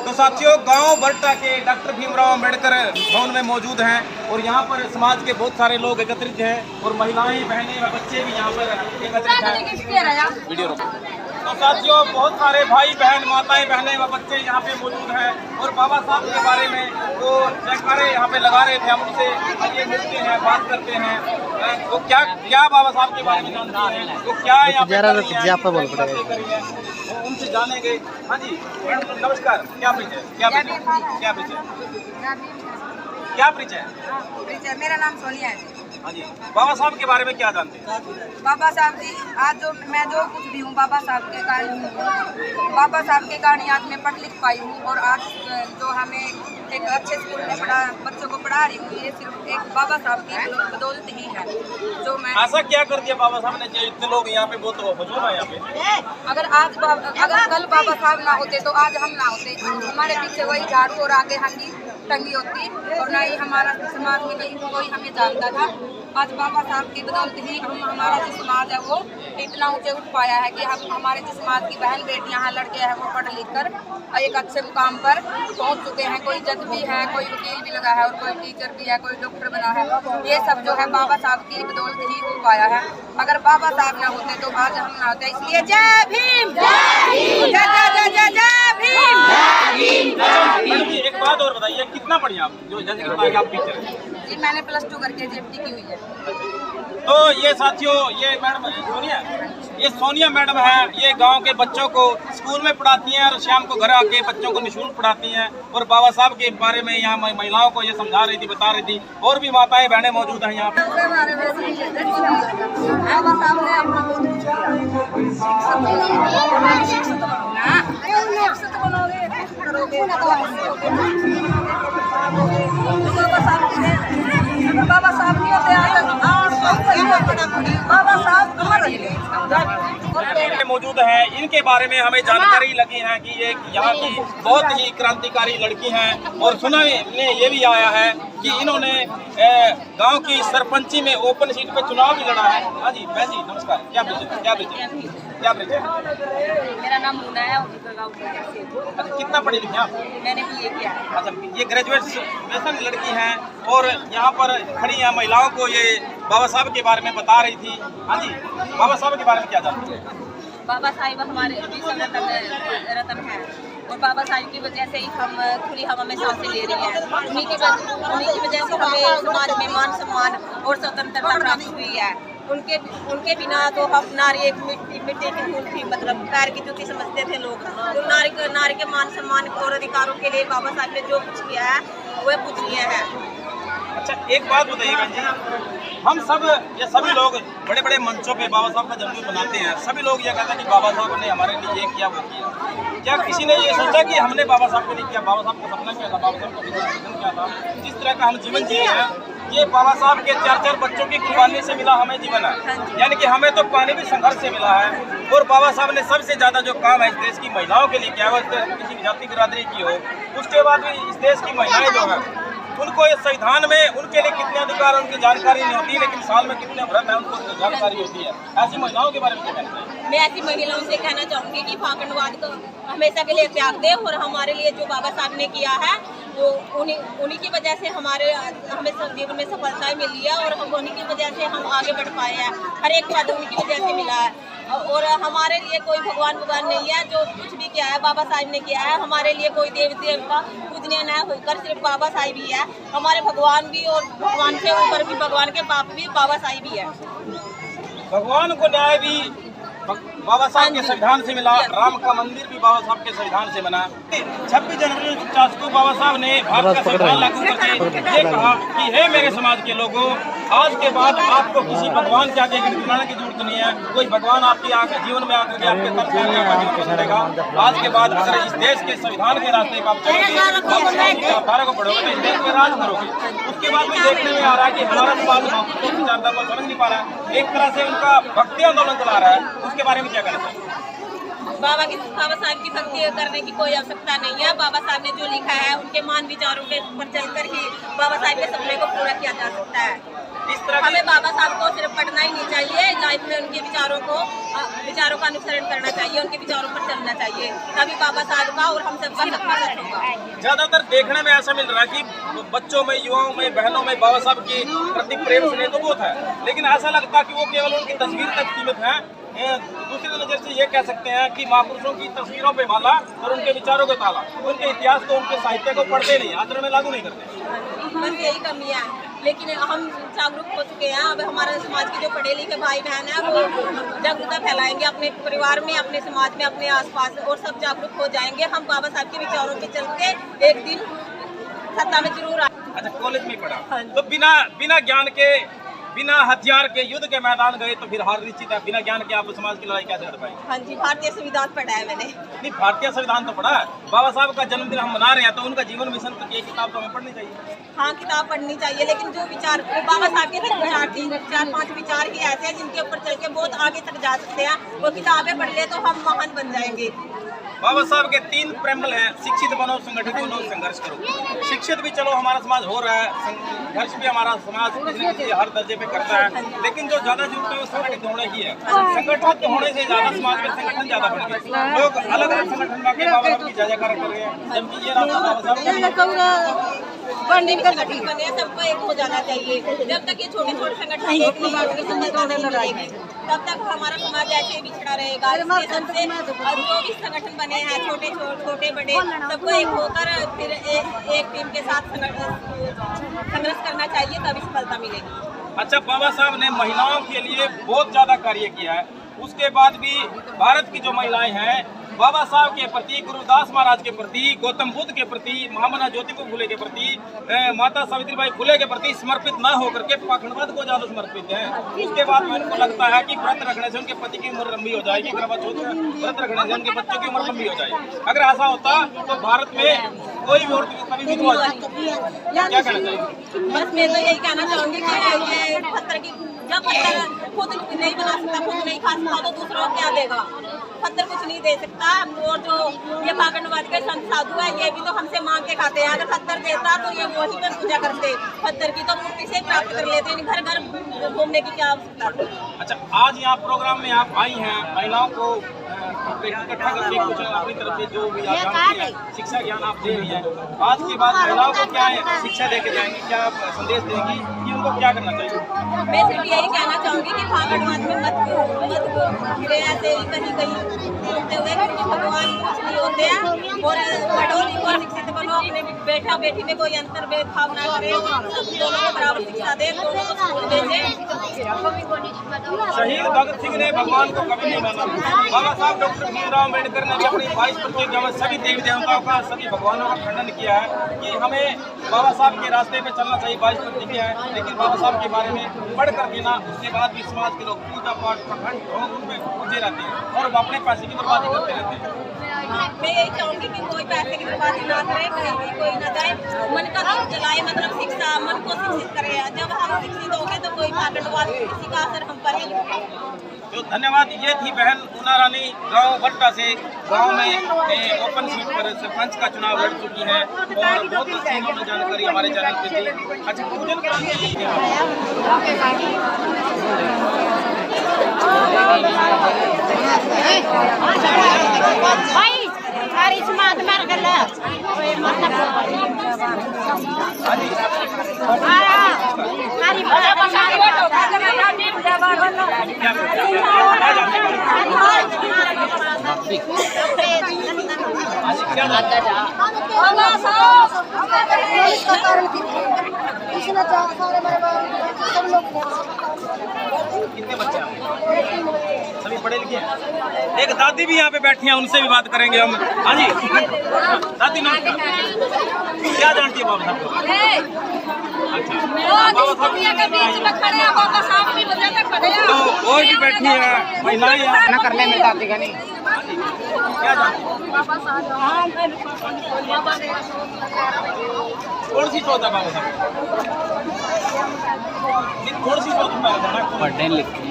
तो साथियों, गांव बरटा के डॉक्टर भीमराव अंबेडकर भवन में मौजूद हैं और यहाँ पर समाज के बहुत सारे लोग एकत्रित हैं और महिलाएं, बहनें व बच्चे भी यहाँ पर एकत्रित हैं। वीडियो रोको। तो साथियों, बहुत सारे भाई बहन, माताएं, बहनें व बच्चे यहाँ पे मौजूद हैं और बाबा साहब के बारे में वो जयकारे यहाँ पे लगा रहे थे। हम उनसे ये मिलते हैं, बात करते हैं, वो क्या बाबा साहब के बारे में जानते हैं, वो क्या यहाँ पे उनसे जानेंगे। हाँ जी मैडम, नमस्कार। क्या परिचय? क्या परिचय? मेरा नाम सोनिया है। हाँ जी, बाबा साहब के बारे में क्या जानते हैं? बाबा साहब जी, आज मैं जो कुछ भी हूँ बाबा साहब के कारण हूँ। बाबा साहब के कारण आज मैं पढ़ लिख पाई हूँ और आज जो हमें एक अच्छे स्कूल में बच्चों को पढ़ा रही हूँ, ये सिर्फ एक बाबा साहब की बदौलत ही है। जो मैं ऐसा क्या कर दिया बाबा साहब ने जो इतने लोग यहाँ पे बहुत मौजूद है यहाँ पे? अगर कल बाबा साहब ना होते तो आज हम ना होते। हमारे पीछे वही झाड़ू और आगे हंडी टंगी होती और ना ही हमारा समाज में नहीं कोई हमें जानता था। आज बाबा साहब की बदौलत ही हमारा जो समाज है वो इतना ऊंचे उठ पाया है कि हम हमारे जो समाज की बहन बेटियां हैं, लड़के हैं, वो पढ़ लिख कर एक अच्छे मुकाम पर पहुंच चुके हैं। कोई जज भी है, कोई वकील भी लगा है और कोई टीचर भी है, कोई डॉक्टर बना है। ये सब जो है बाबा साहब की बदौलत ही हो पाया है। अगर बाबा साहब ना होते तो आज हम ना होते। इसलिए जय भीम, जय जय जय जय भीम। एक बात और बताइए, कितना पढ़ी आप जो जज के आप टीचर हैं? जी मैंने +2 करके जेएफटी की हुई है। तो ये साथियों, ये मैडम सोनिया मैडम है। ये गांव के बच्चों को स्कूल में पढ़ाती हैं और शाम को घर आके बच्चों को निःशुल्क पढ़ाती हैं और बाबा साहब के बारे में यहाँ महिलाओं को ये समझा रही थी, बता रही थी। और भी माताएं बहनें मौजूद हैं यहाँ पे। बाबा साहब मौजूद है, इनके बारे में हमें जानकारी लगी है कि ये यहाँ की बहुत ही क्रांतिकारी लड़की हैं और सुना में ये भी आया है कि इन्होंने गांव की सरपंची में ओपन सीट पे चुनाव भी लड़ा है। हाँ जी बहन जी, नमस्कार। क्या परिचय? मेरा नाम मुन्ना है। अच्छा, कितना पढ़ी लिखी आप? मैंने BA किया है। अच्छा, ये ग्रेजुएशन लड़की हैं और यहाँ पर खड़ी हैं। महिलाओं को ये बाबा साहब के बारे में बता रही थी। हाँ जी, बाबा साहब के बारे में क्या जानते हैं? बाबा साहिब हमारे विश्व रत्न है और बाबा साहिब की वजह से ही हम खुली हवा में सांसें ले रहे हैं। उन्हीं की वजह से हमें समाज में मान सम्मान और स्वतंत्रता प्राप्त हुई है। उनके बिना तो हम नारी एक मिट्टी की धूल थी, मतलब पैर की जूती समझते थे लोग। तो नारी के मान सम्मान और अधिकारों के लिए बाबा साहब ने जो कुछ किया है वह पूजनीय है। अच्छा, एक बात बताइए बहन जी, हम सब ये सभी लोग बड़े बड़े मंचों पे बाबा साहब का जन्मदिन मनाते हैं। सभी लोग ये कहते हैं कि बाबा साहब ने हमारे लिए ये किया, वो किया। क्या किसी ने ये सोचा कि हमने बाबा साहब को नहीं किया? बाबा साहब का सपना क्या था, बाबा साहब का विजन क्या था? जिस तरह का हम जीवन जिए हैं, ये बाबा साहब के 4 बच्चों की कुर्बानी से मिला हमें जीवन है। यानी कि हमें तो पानी भी संघर्ष से मिला है और बाबा साहब ने सबसे ज्यादा जो काम है इस देश की महिलाओं के लिए किया, वो किसी भी जाति बिरादरी की हो, उसके बाद भी इस देश की महिलाएं जो है उनको इस संविधान में उनके लिए कितने अधिकार, उनकी जानकारी नहीं होती, लेकिन साल में कितने व्रत है उनको जानकारी होती है। ऐसी महिलाओं के बारे में क्या कहते हैं? मैं ऐसी महिलाओं से कहना चाहूँगी कि पाखंडवाद को हमेशा के लिए त्याग दे और हमारे लिए जो बाबा साहब ने किया है वो उन्हीं की वजह से हमें सब जीवन में सफलताएं मिली है और हम उन्हीं की वजह से हम आगे बढ़ पाए हैं। हर एक पद उनकी वजह से मिला है और हमारे लिए कोई भगवान नहीं है। जो कुछ भी किया है बाबा साहब ने किया है। हमारे लिए कोई देवता पूजनीय न होकर सिर्फ बाबा साहब ही है। हमारे भगवान भी और भगवान से ऊपर भी भगवान के बाप भी बाबा साहब ही है। भगवान को न्याय भी बाबा साहब के संविधान से मिला, राम का मंदिर भी बाबा साहब के संविधान से बना। 26 जनवरी 1949 को बाबा साहब ने भारत का संविधान लागू करके ये कहा कि हे मेरे समाज के लोगों, आज के बाद आपको किसी भगवान के आगे गिड़गिड़ाने की जरूरत नहीं है। कोई भगवान आपके आगे जीवन में आकर के आपके तरफ करेगा। आज के बाद अगर इस देश के संविधान के रास्ते पर आप चलोगे, धारा को पढ़ोगे तो इस देश में राज करोगे। उसके बाद भी देखने में आ रहा है कि हमारा समाज विचारधारा को समझ नहीं पा रहा है, एक तरह से उनका भक्ति आंदोलन चला रहा है। उसके बारे में क्या कहना चाहिए? बाबा साहब की भक्ति करने की कोई आवश्यकता नहीं है। बाबा साहब ने जो लिखा है उनके मान विचारों के पर चलकर ही बाबा साहब के सपने को पूरा किया जा सकता है। इस तरह हमें बाबा साहब को सिर्फ पढ़ना ही नहीं चाहिए, लाइफ में उनके विचारों का अनुसरण करना चाहिए, उनके विचारों पर चलना चाहिए, तभी बाबा साहब का और हम सबका सपना सच होगा। ज्यादातर देखने में ऐसा मिल रहा है कि बच्चों में, युवाओं में, बहनों में बाबा साहब के प्रति प्रेम स्नेह तो बहुत है, लेकिन ऐसा लगता है कि वो केवल उनकी तस्वीर तक सीमित है। दूसरी नजर से ये कह सकते हैं कि महापुरुषों की तस्वीरों पे माला और उनके विचारों को ताला, उनके इतिहास को, उनके साहित्य को पढ़ते नहीं, आचरण में लागू नहीं करते। बस यही कमी है, लेकिन हम जागरूक हो चुके हैं। अब हमारे समाज के जो पढ़े लिखे भाई बहन हैं वो जागरूकता फैलाएंगे अपने परिवार में, अपने समाज में, अपने आसपास, और सब जागरूक हो जाएंगे। हम बाबा साहब के विचारों पे चल के एक दिन सत्ता में जरूर आए। अच्छा, कॉलेज में पढ़ा तो बिना ज्ञान के, बिना हथियार के युद्ध के मैदान गए तो फिर हार निश्चित है। बिना ज्ञान के आप समाज की लड़ाई कैसे लड़ पाएंगे? हाँ जी, भारतीय संविधान पढ़ा है मैंने। नहीं, भारतीय संविधान तो पढ़ा है। बाबा साहब का जन्मदिन हम मना रहे हैं तो उनका जीवन मिशन तक ये किताब तो हमें पढ़नी चाहिए। हाँ, किताब पढ़नी चाहिए, लेकिन जो विचार बाबा साहब के तक विचार थी, 4-5 विचार ही ऐसे हैं जिनके ऊपर चल के बहुत आगे तक जा सकते हैं। वो किताबें पढ़ ले तो हम महान बन जाएंगे। बाबा साहब के 3 प्रेमल हैं: शिक्षित बनो, संगठित बनो, संघर्ष करो। शिक्षित भी चलो हमारा समाज हो रहा है, संघर्ष भी हमारा समाज किसी न किसी हर दर्जे पे करता है, लेकिन जो ज्यादा जरूरत है वो संगठित होने की है। संगठित होने से ज्यादा समाज में संगठन ज्यादा बढ़ गए, लोग अलग अलग संगठन में बाबा साहब की जय जयकार कर रहे हैं, जबकि ये रास्ता बाबा साहब संगठन बने, सबको एक हो जाना चाहिए। जब तक ये छोटे छोटे संगठन एक नहीं होंगे, सफलता नहीं मिलेगी, तब तक हमारा समाज ऐसे ही बिछड़ा रहेगा। इसलिए सबसे जो भी संगठन बने हैं, छोटे बड़े, सबको एक होकर फिर एक टीम के साथ संघर्ष करना चाहिए, तभी सफलता मिलेगी। अच्छा, बाबा साहब ने महिलाओं के लिए बहुत ज्यादा कार्य किया है। उसके बाद भी भारत की जो महिलाएं हैं बाबा साहब के प्रति, गुरुदास महाराज के प्रति, गौतम बुद्ध के प्रति, महामना ज्योतिबा फुले के प्रति, माता सावित्रीबाई फुले के प्रति समर्पित न होकर के पाखंडवाद को ज्यादा समर्पित हैं। उसके बाद में उनको लगता है कि व्रत रखने से उनके पति की उम्र लंबी हो जाएगी, व्रत रखने से उनके बच्चों की उम्र लंबी हो जाएगी। अगर ऐसा होता तो भारत में कोई भी औरत कभी विधवा क्या कहना चाहिए? बस मैं तो यही कहना चाहूंगी कि ये पत्थर की, जब पत्थर खुद नहीं बना सकता, खुद नहीं खा सकता, तो दूसरों को क्या देगा? पत्थर कुछ नहीं दे सकता। और जो ये पाखंडवाद के संत साधु है, ये भी तो हमसे मांग के खाते हैं। अगर पत्थर देता तो ये वही पर पूजा करते, पत्थर की तो मूर्ति से प्राप्त कर लेते, घर घर घूमने की क्या आवश्यकता। अच्छा, आज यहाँ प्रोग्राम में आप आई हैं, महिलाओं को इकट्ठा करके कुछ अपनी तरफ से जो भी आप जानती हैं, शिक्षा ज्ञान आप दे रही हैं, आज के बाद महिलाओं को क्या शिक्षा देके जाएंगी, क्या संदेश देंगी कि उनको क्या करना चाहिए? मैं सिर्फ यही कहना चाहूंगी कि पाखंडवाद में मत गिरे ऐसे ही कहीं घूमते हुए, क्योंकि भगवान कुछ नहीं होते हैं। और पढ़ो लिखो, शिक्षित बनो, अपने बेटा बेटी में कोई अंतर भेदभाव ना करे, दोनों को बराबर शिक्षा दे, दोनों को स्कूल भेजे। शहीद भगत सिंह ने भगवान को कभी नहीं माना। बाबा साहब डॉक्टर भीमराव अम्बेडकर ने भी अपनी 22 प्रतिज्ञा में सभी देवी देवताओं का, सभी भगवानों का खंडन किया है कि हमें बाबा साहब के रास्ते पे चलना चाहिए। 22 प्रतिज्ञा है, लेकिन बाबा साहब के बारे में पढ़ कर देना, उसके बाद भी समाज के लोग पूजा पाठ पखंड ढोंग उनमें उलझे रहते हैं और अपने पैसे की बर्बादी करते रहते हैं। मैं यही चाहूंगी कि कोई पैसे की बर्बादी ना करे, कहीं भी कोई ना जाए, मन का दीप जलाए, मतलब शिक्षा, मन को शिक्षित करे। जब हम शिक्षित होंगे तो कोई पाखंडवाद किसी का असर हम पर ही नहीं होगा। तो धन्यवाद। ये थी बहन ऊना रानी, गांव भट्टा से। गांव में ओपन सीट पर सरपंच का चुनाव लड़ चुकी है और बहुत अच्छी इन्होंने जानकारी हमारे चैनल पे दी। अच्छा, पूजन कितने बच्चे हैं? सभी पढ़े लिखे हैं। एक दादी भी यहाँ पे बैठी हैं, उनसे भी बात करेंगे हम। हाँ जी दादी, नाम क्या जानती है बाबा साहब को? अच्छा, तो और भी बैठी है महिलाएं ना करने में दादी का नहीं क्या जानती है? कौन सी सोच है बाबा साहब? कौन सी सोच है? पढ़ने लिखने